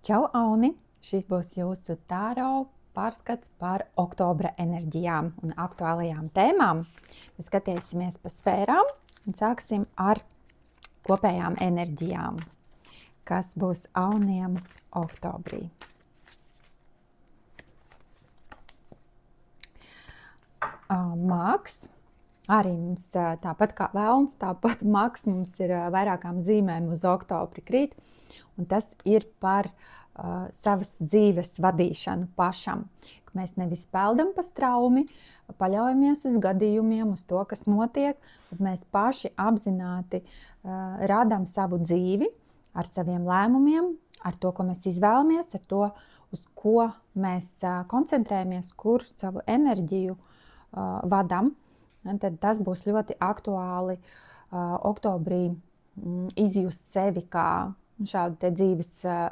Čau, Auni! Šis būs jūsu tāro pārskats par oktobra enerģijām un aktuālajām tēmām. Mēs skatīsimies pa sfērām un sāksim ar kopējām enerģijām, kas būs Auniem oktobrī. Māks. Arī mums tāpat kā velns, tāpat maks mums ir vairākām zīmēm uz oktobri krīt. Un tas ir par savas dzīves vadīšanu pašam. Mēs nevis peldam pa straumi, paļaujamies uz gadījumiem, uz to, kas notiek, bet mēs paši apzināti radām savu dzīvi ar saviem lēmumiem, ar to, ko mēs izvēlamies, ar to, uz ko mēs koncentrējamies, kur savu enerģiju vadam. Tad tas būs ļoti aktuāli oktobrī izjust sevi kā šādu te dzīves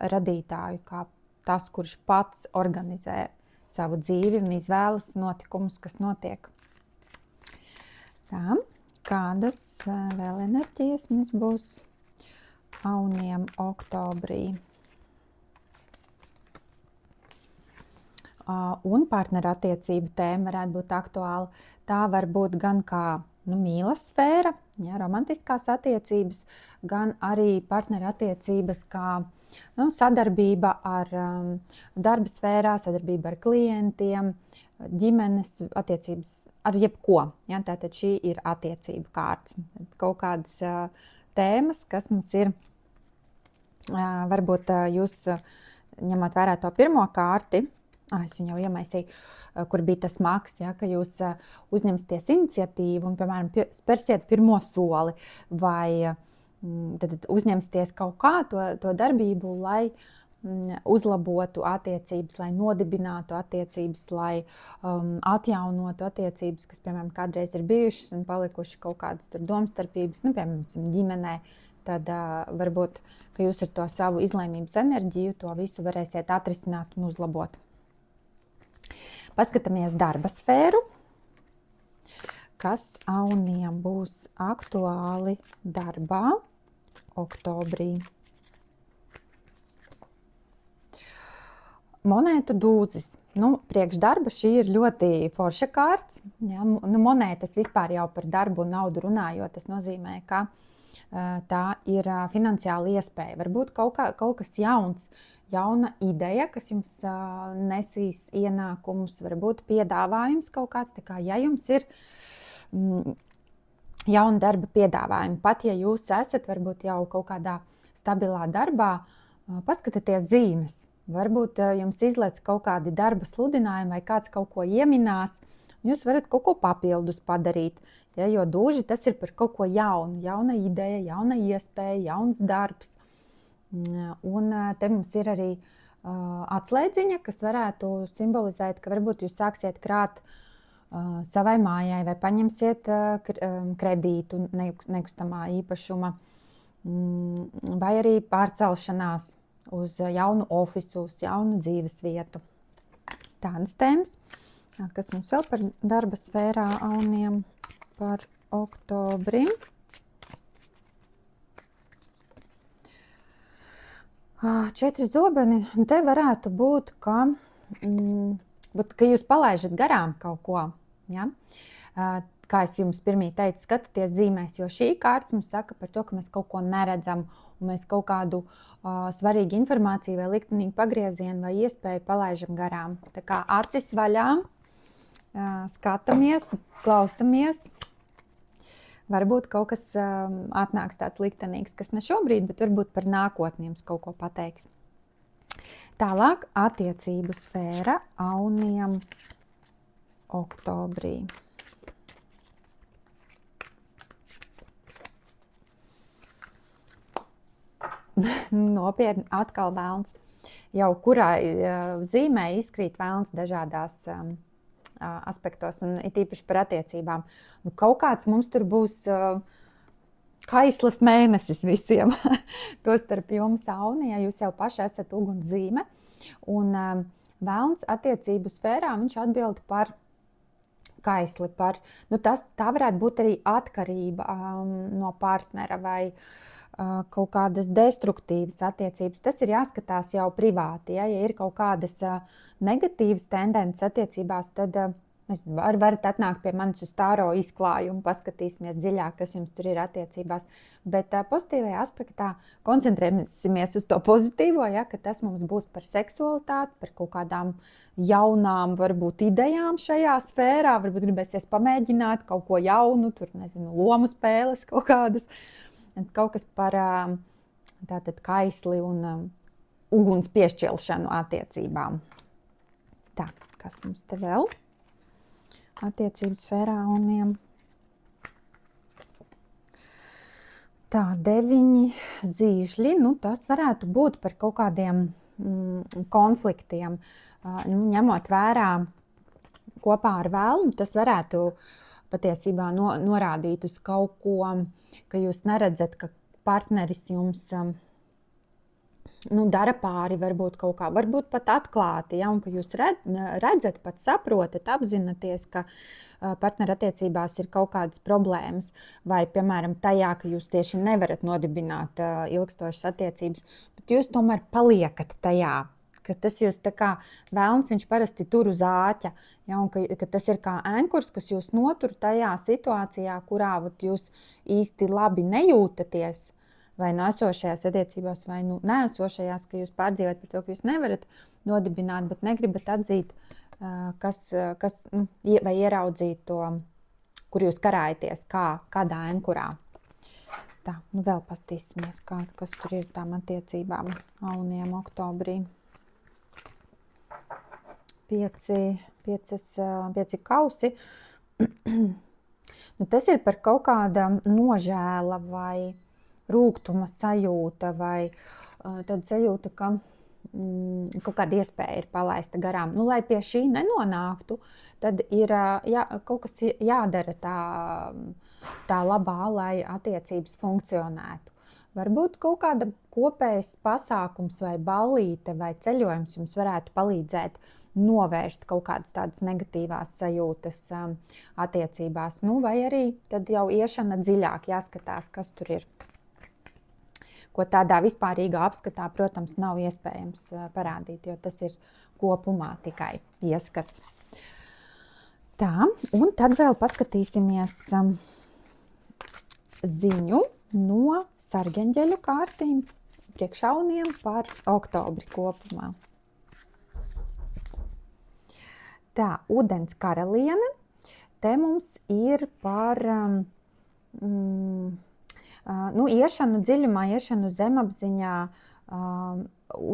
radītāju, kā tas, kurš pats organizē savu dzīvi un izvēlas notikumus, kas notiek. Tā, kādas vēl enerģijas mums būs Auniem oktobrī? Un partnerattiecību tēma varētu būt aktuāla. Tā var būt gan kā mīlas sfēra, romantiskās attiecības, gan arī partnerattiecības kā sadarbība ar darba sfērā, sadarbība ar klientiem, ģimenes attiecības ar jebko. Tātad šī ir attiecību kārts. Kaut kādas tēmas, kas mums ir, varbūt jūs ņemot vērā to pirmo kārti, es viņu jau iemaisīju, kur bija tas maks, ka jūs uzņemsieties iniciatīvu un, piemēram, spērsiet pirmo soli vai tad uzņemsieties kaut kā to darbību, lai uzlabotu attiecības, lai nodibinātu attiecības, lai atjaunotu attiecības, kas, piemēram, kādreiz ir bijušas un palikuši kaut kādas tur domstarpības, piemēram, ģimenē. Tad varbūt, ka jūs ar to savu izlēmības enerģiju to visu varēsiet atrisināt un uzlabot. Paskatāmies darba sfēru, kas Auniem būs aktuāli darbā oktobrī. Monētu dūzis. Priekš darba šī ir ļoti forša kārts. Monētas vispār jau par darbu un naudu runājot, tas nozīmē, ka tā ir finansiāla iespēja. Varbūt kaut kas jauns, jauna ideja, kas jums nesīs ienākumus, varbūt piedāvājums kaut kāds. Tā kā, ja jums ir jauna darba piedāvājumi, pat ja jūs esat varbūt jau kaut kādā stabilā darbā, paskatieties zīmes. Varbūt jums izlec kaut kādi darba sludinājumi vai kāds kaut ko ieminās, un jūs varat kaut ko papildus padarīt. Jo dūži tas ir par kaut ko jaunu, jauna ideja, jauna iespēja, jauns darbs. Un te mums ir arī atslēdziņa, kas varētu simbolizēt, ka varbūt jūs sāksiet krāt savai mājai vai paņemsiet kredītu nekustamā īpašuma vai arī pārcelšanās uz jaunu ofisu, uz jaunu dzīves vietu. Tādas tēmas, kas mums vēl par darba sfērā Auniem par oktobri. Četri zobeni, te varētu būt, ka jūs palaižat garām kaut ko. Ja? Kā es jums pirmie teicu, skatieties zīmēs, jo šī kārts mums saka par to, ka mēs kaut ko neredzam un mēs kaut kādu svarīgu informāciju vai liktenīgu pagriezienu vai iespēju palaižam garām. Tā kā acis vaļā, skatāmies, klausamies. Varbūt kaut kas atnāks tāds liktenīgs, kas ne šobrīd, bet varbūt par nākotni jums kaut ko pateiks. Tālāk attiecību sfēra Auniem oktobrī. Nopietni atkal velns. Jau kurā zīmē izkrīt velns dažādās aspektos, un it īpaši par attiecībām. Kaut kāds mums tur būs kaislas mēnesis visiem. Tostarp jums, Auni, ja jūs jau paši esat ugunszīme. Un velns attiecību sfērā viņš atbild par kaisli. Tā varētu būt arī atkarība no partnera vai kaut kādas destruktīvas attiecības. Tas ir jāskatās jau privāti. Ja ir kaut kādas negatīvas tendences attiecībās, tad varat atnākt pie manis uz tāro izklājumu, paskatīsimies dziļāk, kas jums tur ir attiecībās. Bet pozitīvajā aspektā koncentrēsimies uz to pozitīvo, ja, ka tas mums būs par seksualitāti, par kaut kādām jaunām, varbūt idejām šajā sfērā. Varbūt gribēsies pamēģināt kaut ko jaunu, tur, nezinu, lomu spēles kaut kādas. Kaut kas par tātad kaisli un uguns piešķilšanu attiecībām. Tā, kas mums te vēl? Attiecības sfērā uniem. Tā, 9 zīžļi, tas varētu būt par kaut kādiem konfliktiem. Ņemot vērā kopā ar vēlmu, tas varētu patiesībā norādīt uz kaut ko, ka jūs neredzat, ka partneris jums dara pāri, varbūt kaut kā, varbūt pat atklāti, ja, un ka jūs redzat, pat saprotat, apzināties, ka partnerattiecībās ir kaut kādas problēmas, vai, piemēram, tajā, ka jūs tieši nevarat nodibināt ilgstošas attiecības, bet jūs tomēr paliekat tajā. Ka tas jūs tā kā vēlns, viņš parasti tur uz āķa, ja, un ka tas ir kā ankurs, kas jūs notur tajā situācijā, kurā jūs īsti labi nejūtaties, vai esošajās attiecībās, vai neesošajās, ka jūs pārdzīvojat par to, ka jūs nevarat nodibināt, bet negribat atzīt, vai ieraudzīt to, kur jūs karājaties, kādā ankurā. Tā, vēl pastīsimies, kas tur ir tām attiecībām auniem oktobrī. 5 kausi. Tas ir par kaut kāda nožēla vai rūgtuma sajūta, vai tāda sajūta, ka kaut kāda iespēja ir palaista garām. Lai pie šī nenonāktu, tad ir kaut kas jādara tā labā, lai attiecības funkcionētu. Varbūt kaut kāda kopējs pasākums vai ballīte vai ceļojums jums varētu palīdzēt novērst kaut kādas tādas negatīvās sajūtas attiecībās. Vai arī tad jau iešana dziļāk, jāskatās, kas tur ir. Ko tādā vispārīgā apskatā, protams, nav iespējams parādīt, jo tas ir kopumā tikai ieskats. Tā, un tad vēl paskatīsimies ziņu no sargeņģeļu kārtīm priekšauniem par oktobri kopumā. Tā, ūdens karaliene, te mums ir par iešanu dziļumā, iešanu zemapziņā,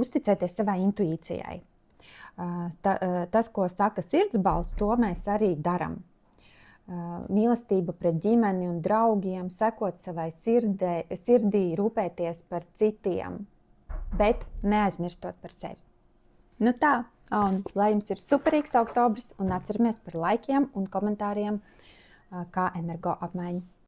uzticēties savai intuīcijai. Tas, ko saka sirdsbalss, to mēs arī daram. Mīlestība pret ģimeni un draugiem, sekot savai sirdī, rūpēties par citiem, bet neaizmirstot par sevi. Tā, un lai jums ir superīgs oktobris un atceramies par laikiem un komentāriem kā energo apmaiņu.